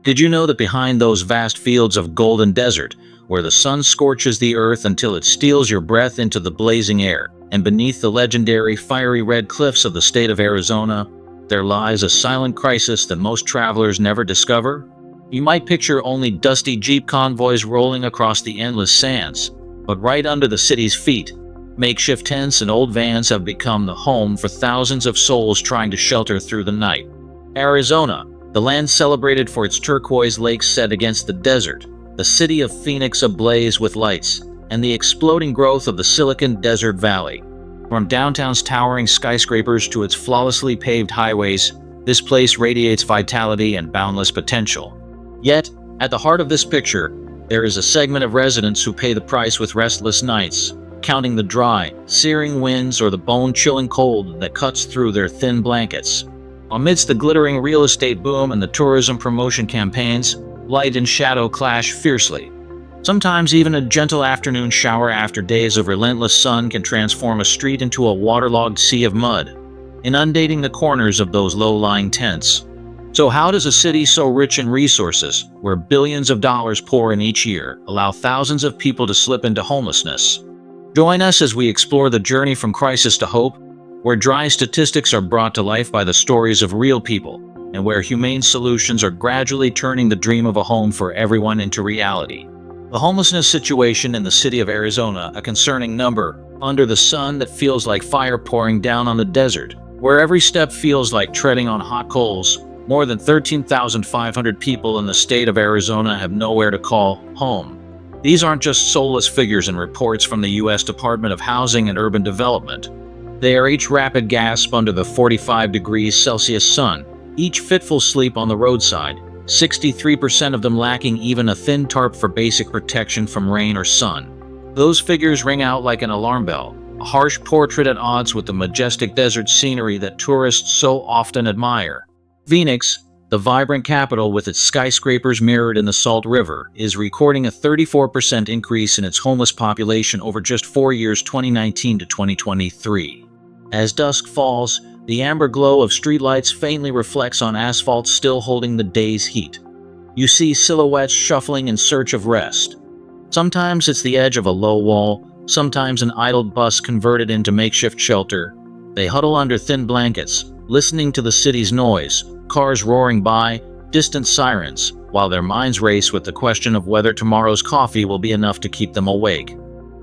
Did you know that behind those vast fields of golden desert, where the sun scorches the earth until it steals your breath into the blazing air, and beneath the legendary fiery red cliffs of the state of Arizona, there lies a silent crisis that most travelers never discover? You might picture only dusty jeep convoys rolling across the endless sands, but right under the city's feet, makeshift tents and old vans have become the home for thousands of souls trying to shelter through the night. Arizona, the land celebrated for its turquoise lakes set against the desert, the city of Phoenix ablaze with lights, and the exploding growth of the Silicon Desert Valley. From downtown's towering skyscrapers to its flawlessly paved highways, this place radiates vitality and boundless potential. Yet, at the heart of this picture, there is a segment of residents who pay the price with restless nights, counting the dry, searing winds or the bone-chilling cold that cuts through their thin blankets. Amidst the glittering real estate boom and the tourism promotion campaigns, light and shadow clash fiercely. Sometimes even a gentle afternoon shower after days of relentless sun can transform a street into a waterlogged sea of mud, inundating the corners of those low-lying tents. So how does a city so rich in resources, where billions of dollars pour in each year, allow thousands of people to slip into homelessness? Join us as we explore the journey from crisis to hope, where dry statistics are brought to life by the stories of real people, and where humane solutions are gradually turning the dream of a home for everyone into reality. The homelessness situation in the city of Arizona, a concerning number, under the sun that feels like fire pouring down on the desert, where every step feels like treading on hot coals. More than 13,500 people in the state of Arizona have nowhere to call home. These aren't just soulless figures in reports from the U.S. Department of Housing and Urban Development. They are each rapid gasp under the 45 degrees Celsius sun, each fitful sleep on the roadside, 63% of them lacking even a thin tarp for basic protection from rain or sun. Those figures ring out like an alarm bell, a harsh portrait at odds with the majestic desert scenery that tourists so often admire. Phoenix, the vibrant capital with its skyscrapers mirrored in the Salt River, is recording a 34% increase in its homeless population over just 4 years, 2019 to 2023. As dusk falls, the amber glow of streetlights faintly reflects on asphalt still holding the day's heat. You see silhouettes shuffling in search of rest. Sometimes it's the edge of a low wall, sometimes an idled bus converted into makeshift shelter. They huddle under thin blankets, listening to the city's noise, cars roaring by, distant sirens, while their minds race with the question of whether tomorrow's coffee will be enough to keep them awake.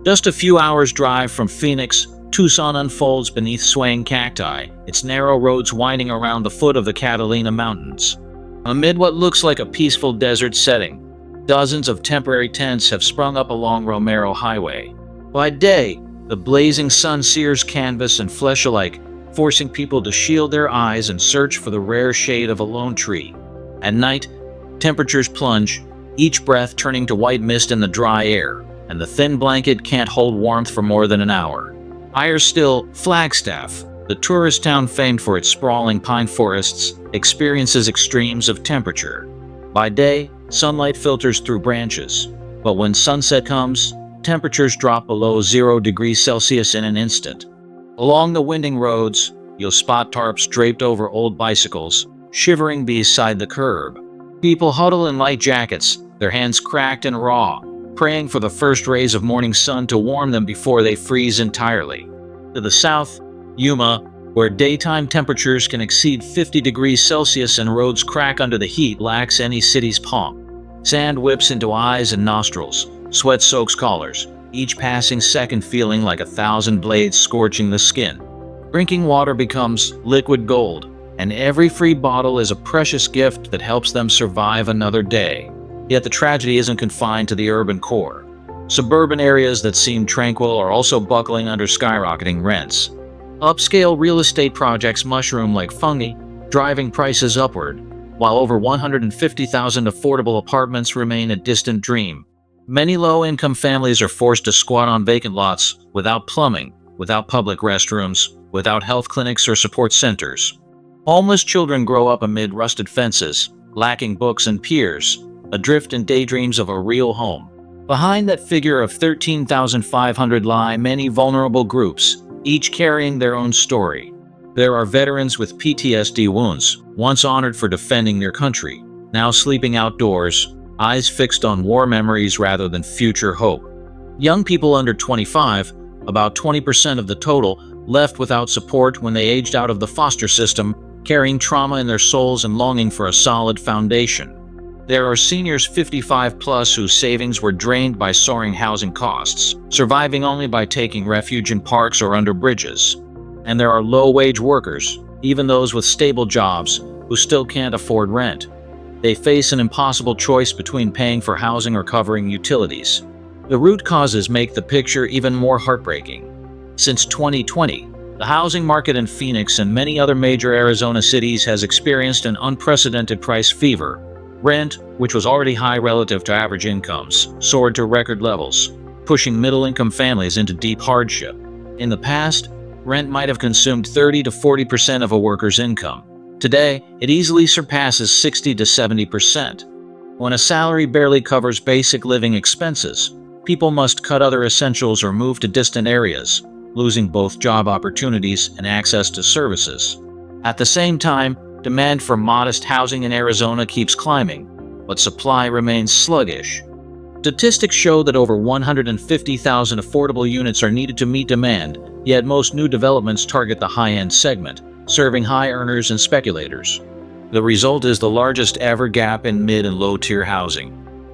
Just a few hours' drive from Phoenix, Tucson unfolds beneath swaying cacti, its narrow roads winding around the foot of the Catalina Mountains. Amid what looks like a peaceful desert setting, dozens of temporary tents have sprung up along Romero Highway. By day, the blazing sun sears canvas and flesh alike, forcing people to shield their eyes and search for the rare shade of a lone tree. At night, temperatures plunge, each breath turning to white mist in the dry air, and the thin blanket can't hold warmth for more than an hour. Higher still, Flagstaff, the tourist town famed for its sprawling pine forests, experiences extremes of temperature. By day, sunlight filters through branches, but when sunset comes, temperatures drop below 0 degrees Celsius in an instant. Along the winding roads, you'll spot tarps draped over old bicycles, shivering beside the curb. People huddle in light jackets, their hands cracked and raw, praying for the first rays of morning sun to warm them before they freeze entirely. To the south, Yuma, where daytime temperatures can exceed 50 degrees Celsius and roads crack under the heat, lacks any city's pomp. Sand whips into eyes and nostrils, sweat soaks collars, each passing second feeling like 1,000 blades scorching the skin. Drinking water becomes liquid gold, and every free bottle is a precious gift that helps them survive another day. Yet the tragedy isn't confined to the urban core. Suburban areas that seem tranquil are also buckling under skyrocketing rents. Upscale real estate projects mushroom like fungi, driving prices upward, while over 150,000 affordable apartments remain a distant dream. Many low-income families are forced to squat on vacant lots, without plumbing, without public restrooms, without health clinics or support centers. Homeless children grow up amid rusted fences, lacking books and peers, adrift in daydreams of a real home. Behind that figure of 13,500 lie many vulnerable groups, each carrying their own story. There are veterans with PTSD wounds, once honored for defending their country, now sleeping outdoors, eyes fixed on war memories rather than future hope. Young people under 25, about 20% of the total, left without support when they aged out of the foster system, carrying trauma in their souls and longing for a solid foundation. There are seniors 55 plus whose savings were drained by soaring housing costs, surviving only by taking refuge in parks or under bridges. And there are low-wage workers, even those with stable jobs, who still can't afford rent. They face an impossible choice between paying for housing or covering utilities. The root causes make the picture even more heartbreaking. Since 2020, the housing market in Phoenix and many other major Arizona cities has experienced an unprecedented price fever. Rent, which was already high relative to average incomes, soared to record levels, pushing middle-income families into deep hardship. In the past, rent might have consumed 30 to 40% of a worker's income. Today, it easily surpasses 60 to 70%. When a salary barely covers basic living expenses, people must cut other essentials or move to distant areas, losing both job opportunities and access to services. At the same time, demand for modest housing in Arizona keeps climbing, but supply remains sluggish. Statistics show that over 150,000 affordable units are needed to meet demand, yet most new developments target the high-end segment, serving high earners and speculators. The result is the largest ever gap in mid- and low-tier housing.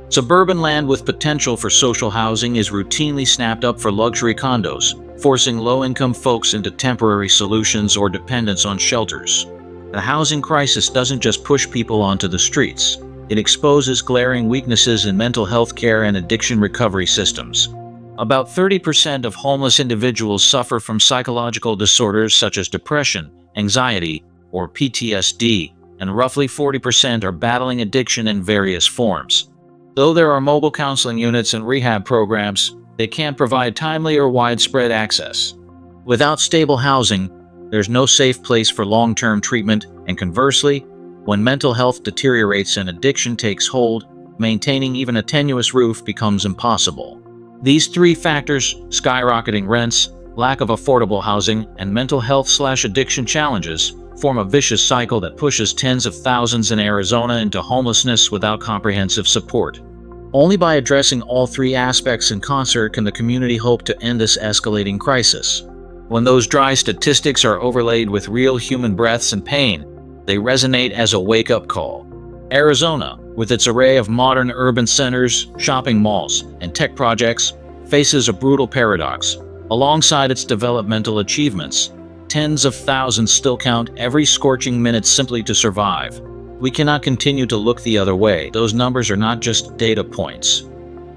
Suburban land with potential for social housing is routinely snapped up for luxury condos, forcing low-income folks into temporary solutions or dependence on shelters. The housing crisis doesn't just push people onto the streets. It exposes glaring weaknesses in mental health care and addiction recovery systems. About 30% of homeless individuals suffer from psychological disorders such as depression, anxiety, or PTSD, and roughly 40% are battling addiction in various forms. Though there are mobile counseling units and rehab programs, they can't provide timely or widespread access. Without stable housing, there's no safe place for long-term treatment, and conversely, when mental health deteriorates and addiction takes hold, maintaining even a tenuous roof becomes impossible. These three factors, skyrocketing rents, lack of affordable housing, and mental health/addiction challenges, form a vicious cycle that pushes tens of thousands in Arizona into homelessness without comprehensive support. Only by addressing all three aspects in concert can the community hope to end this escalating crisis. When those dry statistics are overlaid with real human breaths and pain, they resonate as a wake-up call. Arizona, with its array of modern urban centers, shopping malls, and tech projects, faces a brutal paradox. Alongside its developmental achievements, tens of thousands still count every scorching minute simply to survive. We cannot continue to look the other way. Those numbers are not just data points.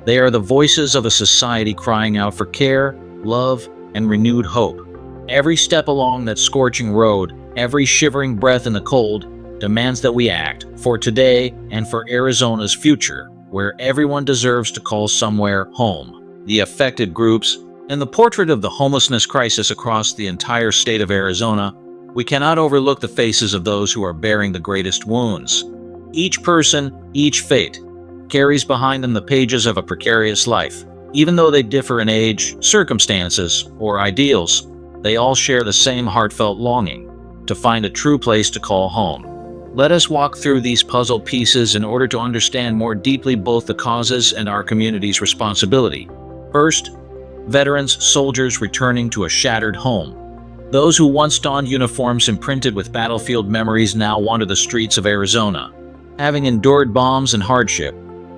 They are the voices of a society crying out for care, love, and renewed hope. Every step along that scorching road, every shivering breath in the cold, demands that we act for today and for Arizona's future, where everyone deserves to call somewhere home. The affected groups, and the portrait of the homelessness crisis across the entire state of Arizona, we cannot overlook the faces of those who are bearing the greatest wounds. Each person, each fate, carries behind them the pages of a precarious life. Even though they differ in age, circumstances, or ideals, they all share the same heartfelt longing to find a true place to call home. Let us walk through these puzzle pieces in order to understand more deeply both the causes and our community's responsibility. First, veterans, soldiers returning to a shattered home. Those who once donned uniforms imprinted with battlefield memories now wander the streets of Arizona. Having endured bombs and hardship,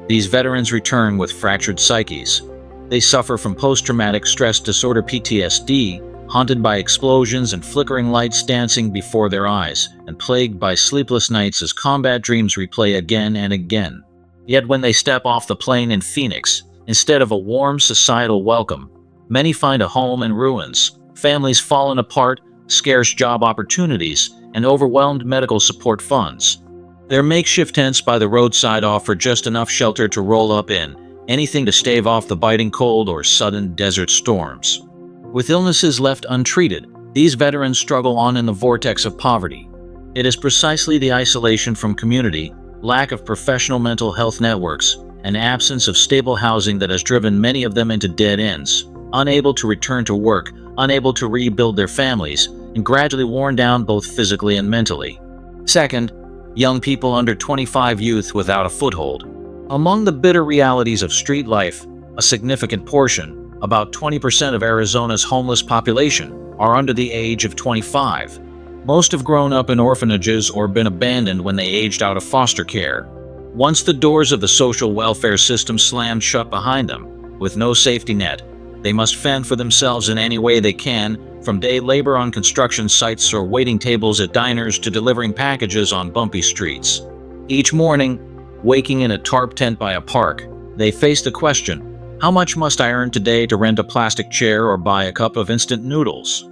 these veterans return with fractured psyches. They suffer from post-traumatic stress disorder (PTSD), haunted by explosions and flickering lights dancing before their eyes, and plagued by sleepless nights as combat dreams replay again and again. Yet when they step off the plane in Phoenix, instead of a warm societal welcome, many find a home in ruins, families fallen apart, scarce job opportunities, and overwhelmed medical support funds. Their makeshift tents by the roadside offer just enough shelter to roll up in, anything to stave off the biting cold or sudden desert storms. With illnesses left untreated, these veterans struggle on in the vortex of poverty. It is precisely the isolation from community, lack of professional mental health networks, and absence of stable housing that has driven many of them into dead ends, unable to return to work, unable to rebuild their families, and gradually worn down both physically and mentally. Second, young people under 25, youth without a foothold. Among the bitter realities of street life, a significant portion, about 20% of Arizona's homeless population, are under the age of 25. Most have grown up in orphanages or been abandoned when they aged out of foster care. Once the doors of the social welfare system slammed shut behind them, with no safety net, they must fend for themselves in any way they can, from day labor on construction sites or waiting tables at diners to delivering packages on bumpy streets. Each morning, waking in a tarp tent by a park, they face the question, how much must I earn today to rent a plastic chair or buy a cup of instant noodles?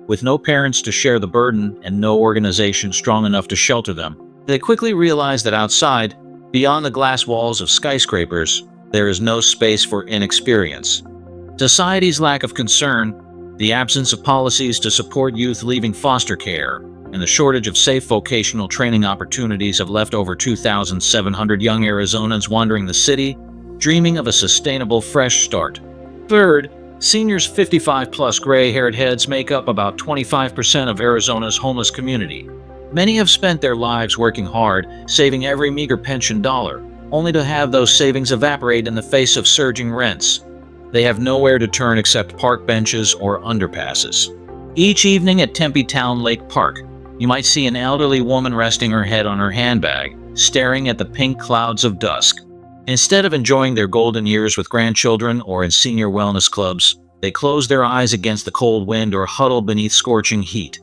With no parents to share the burden and no organization strong enough to shelter them, they quickly realize that outside, beyond the glass walls of skyscrapers, there is no space for inexperience. Society's lack of concern, the absence of policies to support youth leaving foster care, and the shortage of safe vocational training opportunities have left over 2,700 young Arizonans wandering the city, dreaming of a sustainable fresh start. Third, seniors 55-plus gray-haired heads make up about 25% of Arizona's homeless community. Many have spent their lives working hard, saving every meager pension dollar, only to have those savings evaporate in the face of surging rents. They have nowhere to turn except park benches or underpasses. Each evening at Tempe Town Lake Park, you might see an elderly woman resting her head on her handbag, staring at the pink clouds of dusk. Instead of enjoying their golden years with grandchildren or in senior wellness clubs, they close their eyes against the cold wind or huddle beneath scorching heat.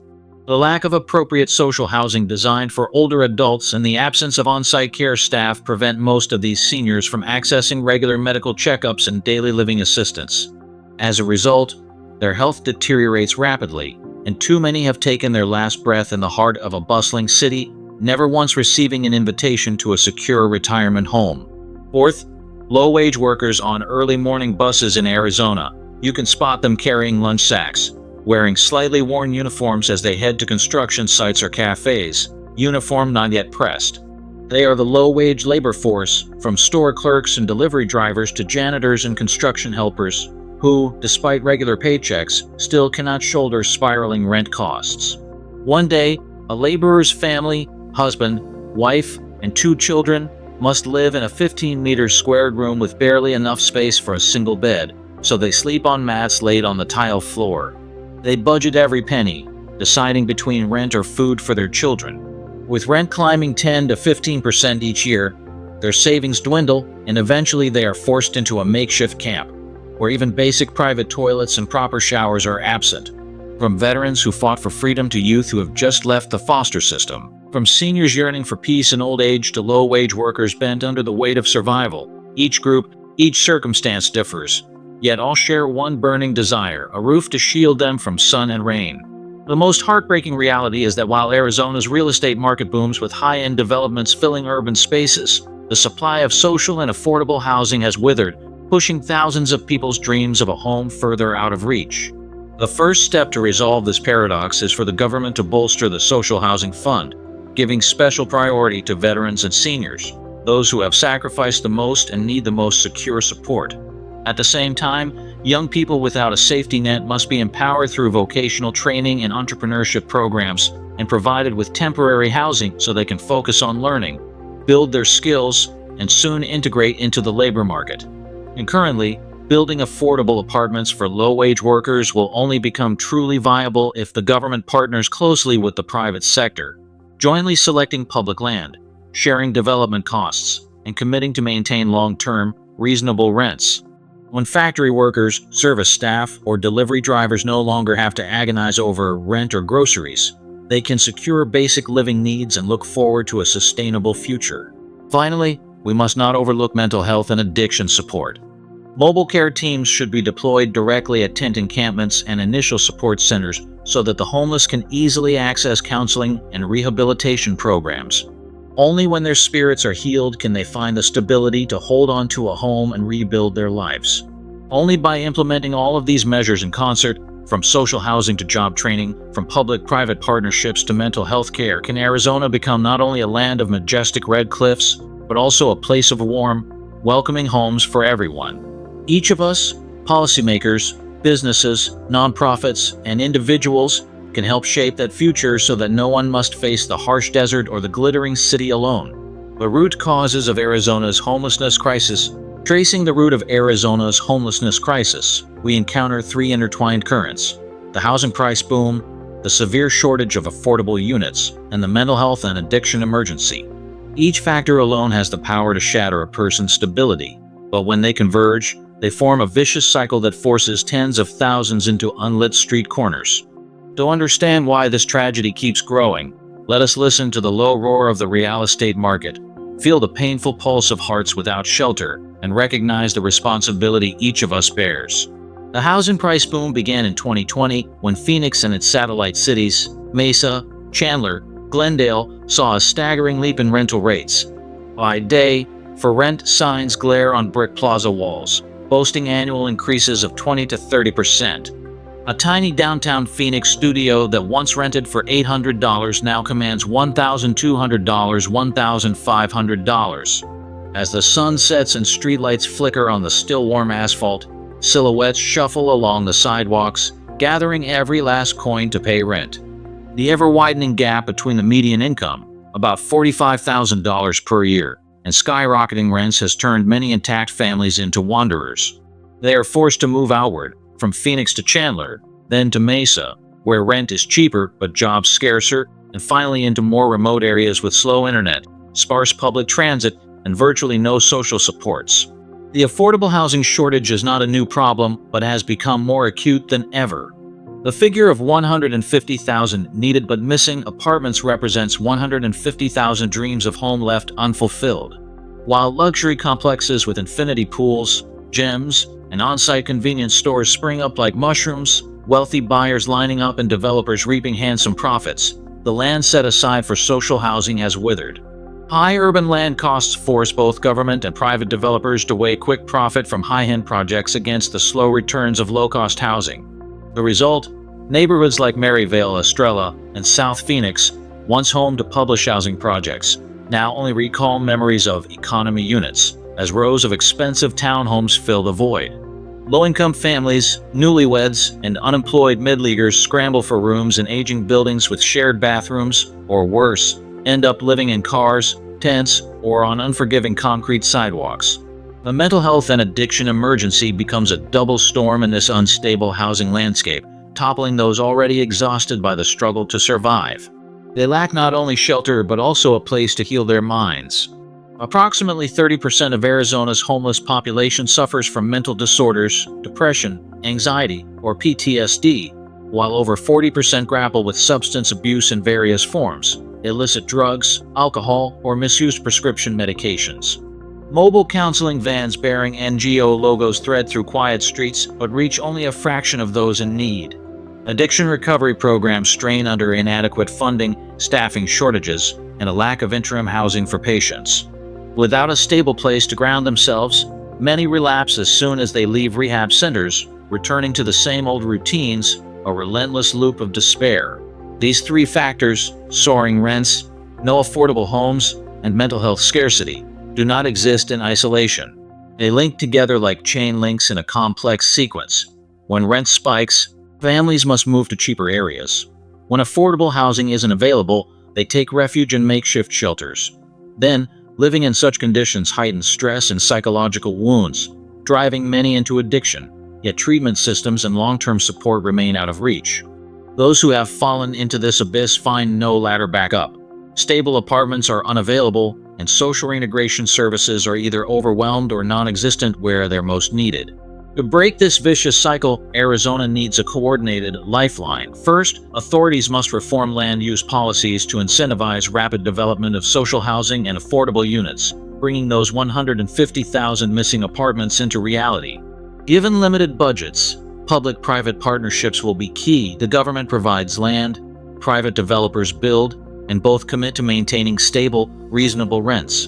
The lack of appropriate social housing designed for older adults and the absence of on-site care staff prevent most of these seniors from accessing regular medical checkups and daily living assistance. As a result, their health deteriorates rapidly, and too many have taken their last breath in the heart of a bustling city, never once receiving an invitation to a secure retirement home. Fourth, low-wage workers on early morning buses in Arizona. You can spot them carrying lunch sacks, wearing slightly worn uniforms as they head to construction sites or cafes, uniform not yet pressed. They are the low-wage labor force, from store clerks and delivery drivers to janitors and construction helpers, who, despite regular paychecks, still cannot shoulder spiraling rent costs. One day, a laborer's family, husband, wife, and 2 children must live in a 15-meter squared room with barely enough space for a single bed, so they sleep on mats laid on the tile floor. They budget every penny, deciding between rent or food for their children. With rent climbing 10 to 15% each year, their savings dwindle, and eventually they are forced into a makeshift camp, where even basic private toilets and proper showers are absent. From veterans who fought for freedom to youth who have just left the foster system, from seniors yearning for peace in old age to low-wage workers bent under the weight of survival, each group, each circumstance differs, yet all share one burning desire, a roof to shield them from sun and rain. The most heartbreaking reality is that while Arizona's real estate market booms with high-end developments filling urban spaces, the supply of social and affordable housing has withered, pushing thousands of people's dreams of a home further out of reach. The first step to resolve this paradox is for the government to bolster the Social Housing Fund, giving special priority to veterans and seniors, those who have sacrificed the most and need the most secure support. At the same time, young people without a safety net must be empowered through vocational training and entrepreneurship programs and provided with temporary housing so they can focus on learning, build their skills, and soon integrate into the labor market. And currently, building affordable apartments for low-wage workers will only become truly viable if the government partners closely with the private sector, jointly selecting public land, sharing development costs, and committing to maintain long-term, reasonable rents. When factory workers, service staff, or delivery drivers no longer have to agonize over rent or groceries, they can secure basic living needs and look forward to a sustainable future. Finally, we must not overlook mental health and addiction support. Mobile care teams should be deployed directly at tent encampments and initial support centers so that the homeless can easily access counseling and rehabilitation programs. Only when their spirits are healed can they find the stability to hold on to a home and rebuild their lives. Only by implementing all of these measures in concert, from social housing to job training, from public-private partnerships to mental health care, can Arizona become not only a land of majestic red cliffs, but also a place of warm, welcoming homes for everyone. Each of us, policymakers, businesses, nonprofits, and individuals, can help shape that future so that no one must face the harsh desert or the glittering city alone. The root causes of Arizona's homelessness crisis. Tracing the root of Arizona's homelessness crisis, we encounter three intertwined currents: the housing price boom, the severe shortage of affordable units, and the mental health and addiction emergency. Each factor alone has the power to shatter a person's stability, but when they converge, they form a vicious cycle that forces tens of thousands into unlit street corners. To understand why this tragedy keeps growing, let us listen to the low roar of the real estate market, feel the painful pulse of hearts without shelter, and recognize the responsibility each of us bears. The housing price boom began in 2020 when Phoenix and its satellite cities, Mesa, Chandler, Glendale, saw a staggering leap in rental rates. By day, for rent signs glare on brick plaza walls, boasting annual increases of 20 to 30%. A tiny downtown Phoenix studio that once rented for $800 now commands $1,200, $1,500. As the sun sets and streetlights flicker on the still warm asphalt, silhouettes shuffle along the sidewalks, gathering every last coin to pay rent. The ever-widening gap between the median income, about $45,000 per year, and skyrocketing rents has turned many intact families into wanderers. They are forced to move outward, from Phoenix to Chandler, then to Mesa, where rent is cheaper but jobs scarcer, and finally into more remote areas with slow internet, sparse public transit, and virtually no social supports. The affordable housing shortage is not a new problem, but has become more acute than ever. The figure of 150,000 needed but missing apartments represents 150,000 dreams of home left unfulfilled. While luxury complexes with infinity pools, gyms, and on-site convenience stores spring up like mushrooms, wealthy buyers lining up and developers reaping handsome profits, the land set aside for social housing has withered. High urban land costs force both government and private developers to weigh quick profit from high-end projects against the slow returns of low-cost housing. The result? Neighborhoods like Maryvale, Estrella, and South Phoenix, once home to public housing projects, now only recall memories of economy units, as rows of expensive townhomes fill the void. Low-income families, newlyweds, and unemployed mid-leaguers scramble for rooms in aging buildings with shared bathrooms, or worse, end up living in cars, tents, or on unforgiving concrete sidewalks. The mental health and addiction emergency becomes a double storm in this unstable housing landscape, toppling those already exhausted by the struggle to survive. They lack not only shelter but also a place to heal their minds. Approximately 30% of Arizona's homeless population suffers from mental disorders, depression, anxiety, or PTSD, while over 40% grapple with substance abuse in various forms, illicit drugs, alcohol, or misused prescription medications. Mobile counseling vans bearing NGO logos thread through quiet streets but reach only a fraction of those in need. Addiction recovery programs strain under inadequate funding, staffing shortages, and a lack of interim housing for patients. Without a stable place to ground themselves, many relapse as soon as they leave rehab centers, returning to the same old routines, a relentless loop of despair. These three factors, soaring rents, no affordable homes, and mental health scarcity, do not exist in isolation. They link together like chain links in a complex sequence. When rent spikes, families must move to cheaper areas. When affordable housing isn't available, they take refuge in makeshift shelters. Then, living in such conditions heightens stress and psychological wounds, driving many into addiction, yet treatment systems and long-term support remain out of reach. Those who have fallen into this abyss find no ladder back up. Stable apartments are unavailable, and social reintegration services are either overwhelmed or non-existent where they're most needed. To break this vicious cycle, Arizona needs a coordinated lifeline. First, authorities must reform land use policies to incentivize rapid development of social housing and affordable units, bringing those 150,000 missing apartments into reality. Given limited budgets, public-private partnerships will be key. The government provides land, private developers build, and both commit to maintaining stable, reasonable rents.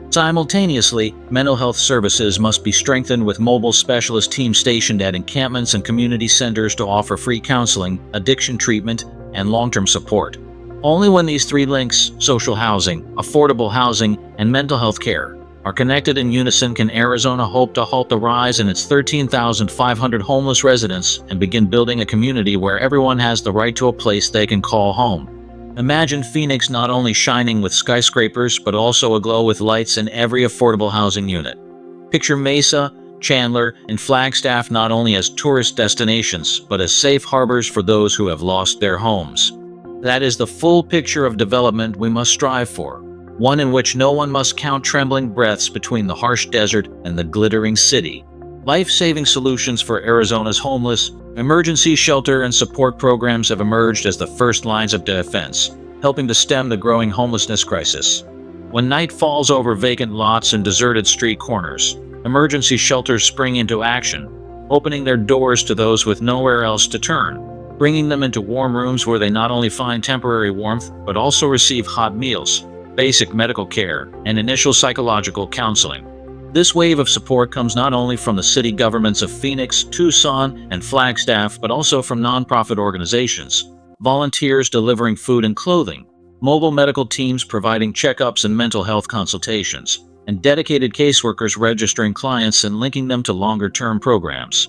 Simultaneously, mental health services must be strengthened with mobile specialist teams stationed at encampments and community centers to offer free counseling, addiction treatment, and long-term support. Only when these three links, social housing, affordable housing, and mental health care, are connected in unison, can Arizona hope to halt the rise in its 13,500 homeless residents and begin building a community where everyone has the right to a place they can call home. Imagine Phoenix not only shining with skyscrapers, but also aglow with lights in every affordable housing unit. Picture Mesa, Chandler, and Flagstaff not only as tourist destinations, but as safe harbors for those who have lost their homes. That is the full picture of development we must strive for, one in which no one must count trembling breaths between the harsh desert and the glittering city. Life-saving solutions for Arizona's homeless, emergency shelter and support programs have emerged as the first lines of defense, helping to stem the growing homelessness crisis. When night falls over vacant lots and deserted street corners, emergency shelters spring into action, opening their doors to those with nowhere else to turn, bringing them into warm rooms where they not only find temporary warmth, but also receive hot meals, basic medical care, and initial psychological counseling. This wave of support comes not only from the city governments of Phoenix, Tucson, and Flagstaff, but also from nonprofit organizations, volunteers delivering food and clothing, mobile medical teams providing checkups and mental health consultations, and dedicated caseworkers registering clients and linking them to longer-term programs.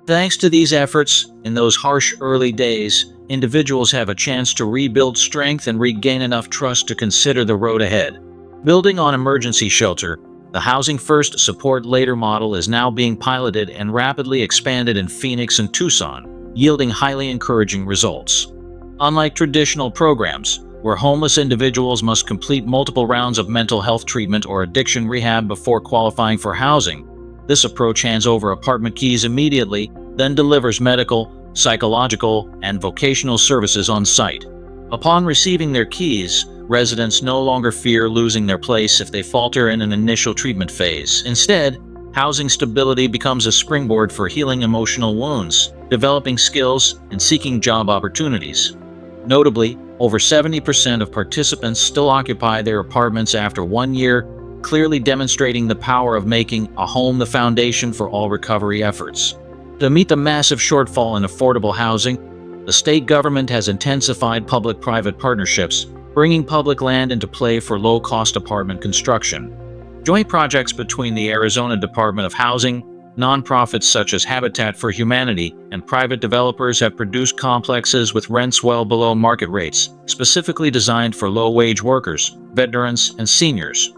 Thanks to these efforts, in those harsh early days, individuals have a chance to rebuild strength and regain enough trust to consider the road ahead. Building on emergency shelter, the Housing First, Support Later model is now being piloted and rapidly expanded in Phoenix and Tucson, yielding highly encouraging results. Unlike traditional programs, where homeless individuals must complete multiple rounds of mental health treatment or addiction rehab before qualifying for housing, this approach hands over apartment keys immediately, then delivers medical, psychological, and vocational services on site. Upon receiving their keys, residents no longer fear losing their place if they falter in an initial treatment phase. Instead, housing stability becomes a springboard for healing emotional wounds, developing skills, and seeking job opportunities. Notably, over 70% of participants still occupy their apartments after 1 year, clearly demonstrating the power of making a home the foundation for all recovery efforts. To meet the massive shortfall in affordable housing, the state government has intensified public-private partnerships, bringing public land into play for low-cost apartment construction. Joint projects between the Arizona Department of Housing, nonprofits such as Habitat for Humanity, and private developers have produced complexes with rents well below market rates, specifically designed for low-wage workers, veterans, and seniors.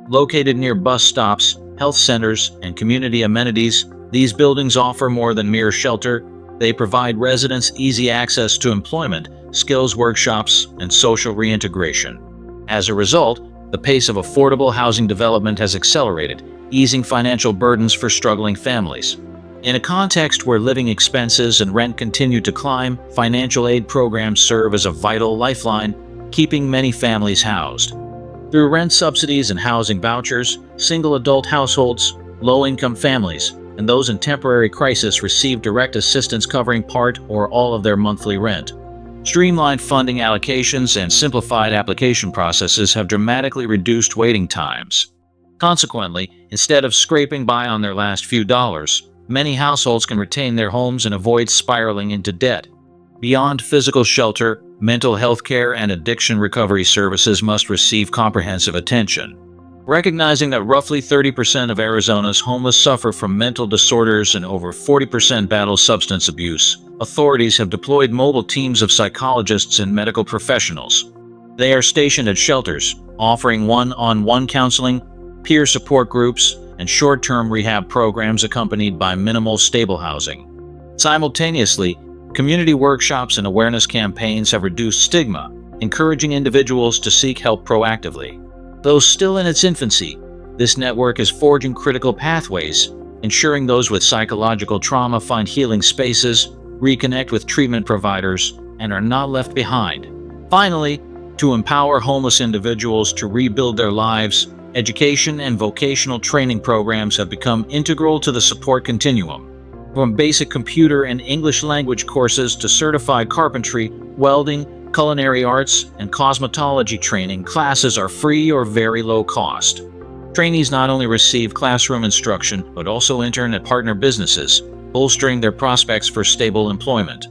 Located near bus stops, health centers, and community amenities, these buildings offer more than mere shelter. They provide residents easy access to employment, skills workshops, and social reintegration. As a result, the pace of affordable housing development has accelerated, easing financial burdens for struggling families. In a context where living expenses and rent continue to climb, financial aid programs serve as a vital lifeline, keeping many families housed. Through rent subsidies and housing vouchers, single-adult households, low-income families, and those in temporary crisis receive direct assistance covering part or all of their monthly rent. Streamlined funding allocations and simplified application processes have dramatically reduced waiting times. Consequently, instead of scraping by on their last few dollars, many households can retain their homes and avoid spiraling into debt. Beyond physical shelter, mental health care and addiction recovery services must receive comprehensive attention. Recognizing that roughly 30% of Arizona's homeless suffer from mental disorders and over 40% battle substance abuse, authorities have deployed mobile teams of psychologists and medical professionals. They are stationed at shelters, offering one-on-one counseling, peer support groups, and short-term rehab programs accompanied by minimal stable housing. Simultaneously, community workshops and awareness campaigns have reduced stigma, encouraging individuals to seek help proactively. Though still in its infancy, this network is forging critical pathways, ensuring those with psychological trauma find healing spaces, reconnect with treatment providers, and are not left behind. Finally, to empower homeless individuals to rebuild their lives, education and vocational training programs have become integral to the support continuum. From basic computer and English language courses to certified carpentry, welding, culinary arts, and cosmetology training, classes are free or very low cost. Trainees not only receive classroom instruction, but also intern at partner businesses, bolstering their prospects for stable employment.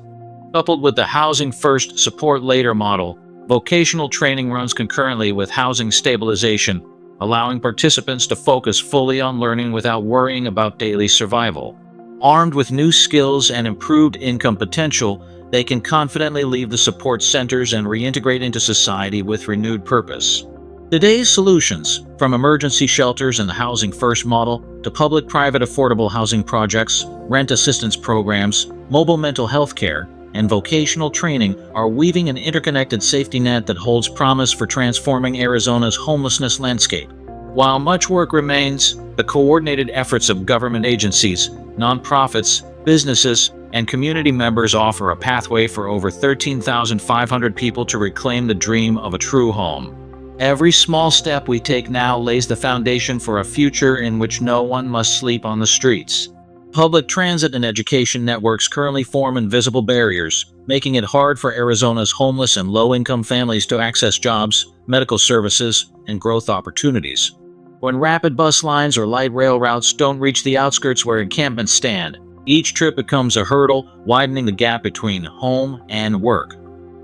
Coupled with the Housing First, Support Later model, vocational training runs concurrently with housing stabilization, allowing participants to focus fully on learning without worrying about daily survival. Armed with new skills and improved income potential, they can confidently leave the support centers and reintegrate into society with renewed purpose. Today's solutions, from emergency shelters and the Housing First model to public-private affordable housing projects, rent assistance programs, mobile mental health care, and vocational training, are weaving an interconnected safety net that holds promise for transforming Arizona's homelessness landscape. While much work remains, the coordinated efforts of government agencies, nonprofits, businesses, and community members offer a pathway for over 13,500 people to reclaim the dream of a true home. Every small step we take now lays the foundation for a future in which no one must sleep on the streets. Public transit and education networks currently form invisible barriers, making it hard for Arizona's homeless and low-income families to access jobs, medical services, and growth opportunities. When rapid bus lines or light rail routes don't reach the outskirts where encampments stand, each trip becomes a hurdle, widening the gap between home and work.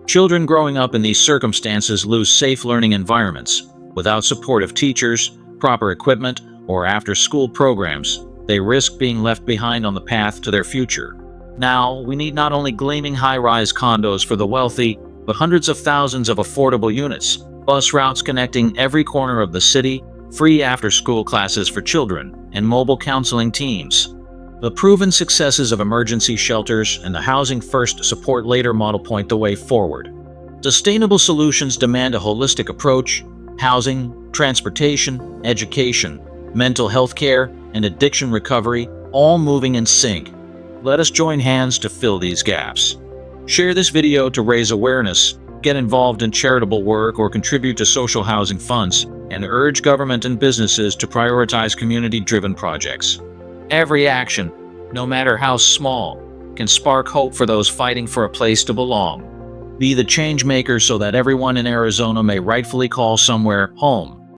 Children growing up in these circumstances lose safe learning environments. Without supportive teachers, proper equipment, or after-school programs, they risk being left behind on the path to their future. Now, we need not only gleaming high-rise condos for the wealthy, but hundreds of thousands of affordable units, bus routes connecting every corner of the city, free after-school classes for children, and mobile counseling teams. The proven successes of emergency shelters and the Housing First Support Later model point the way forward. Sustainable solutions demand a holistic approach: housing, transportation, education, mental health care, and addiction recovery, all moving in sync. Let us join hands to fill these gaps. Share this video to raise awareness, get involved in charitable work, or contribute to social housing funds, and urge government and businesses to prioritize community-driven projects. Every action, no matter how small, can spark hope for those fighting for a place to belong. Be the change maker so that everyone in Arizona may rightfully call somewhere home.